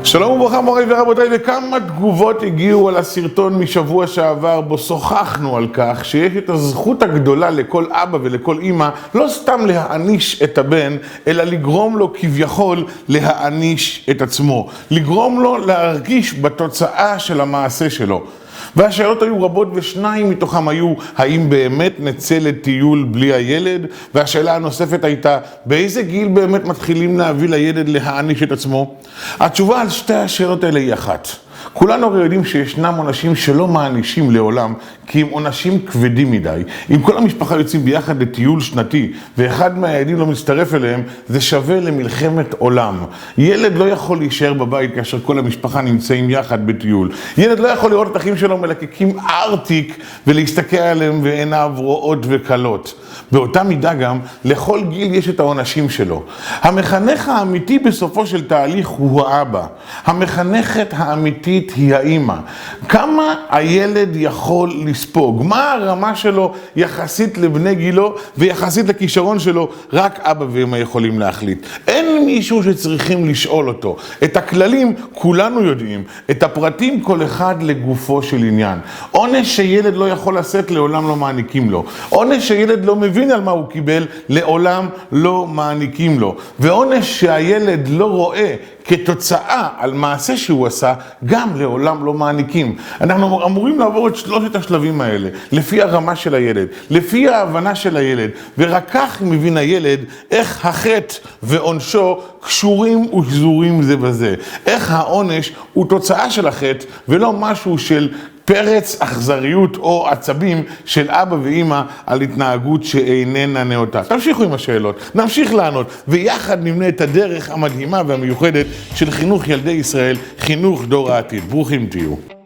שלום וברכה מוריי ורבותיי, וכמה תגובות הגיעו על הסרטון משבוע שעבר בו שוחחנו על כך שיש את הזכות הגדולה לכל אבא ולכל אמא לא סתם להעניש את הבן, אלא לגרום לו כביכול להעניש את עצמו, לגרום לו להרגיש בתוצאה של המעשה שלו. והשאלות היו רבות ושניים מתוכם היו האם באמת נצא לטיול בלי הילד, והשאלה הנוספת הייתה באיזה גיל באמת מתחילים להביא לילד להעניש את עצמו. התשובה על שתי השאלות האלה היא אחת. כולנו הרי יודעים שישנם עונשים שלא מענישים לעולם כי הם עונשים כבדים מדי. אם כל המשפחה יוצאים ביחד לטיול שנתי ואחד מהילדים לא מצטרף אליהם, זה שווה למלחמת עולם. ילד לא יכול להישאר בבית כאשר כל המשפחה נמצאים יחד בטיול. ילד לא יכול לראות את אחים שלו מלקקים ארטיק ולהסתכל עליהם ועיניו רואות וקלות. באותה מידה גם לכל גיל יש את העונשים שלו. המחנך האמיתי בסופו של תהליך הוא האבא. המחנכת האמיתית היא האמא. כמה הילד יכול לספוג? מה הרמה שלו יחסית לבני גילו ויחסית לכישרון שלו? רק אבא ואמא יכולים להחליט. אין מישהו שצריכים לשאול אותו. את הכללים כולנו יודעים. את הפרטים כל אחד לגופו של עניין. עונש שילד לא יכול לשאת לעולם לא מעניקים לו. עונש שילד לא מבין על מה הוא קיבל לעולם לא מעניקים לו. ועונש שהילד לא רואה כתוצאה על מעשה שהוא עשה, גם לעולם לא מעניקים. אנחנו אמורים לעבור את שלושת השלבים האלה, לפי הרמה של הילד, לפי ההבנה של הילד, ורק כך מבין הילד איך החטא ועונשו קשורים ושזורים זה בזה. איך העונש הוא תוצאה של החטא, ולא משהו של פרץ אכזריות או עצבים של אבא ואמא על התנהגות שאיננה נאותה. תמשיכו עם השאלות, נמשיך לענות, ויחד נבנה את הדרך המדהימה והמיוחדת של חינוך ילדי ישראל, חינוך דור העתיד. ברוכים תהיו.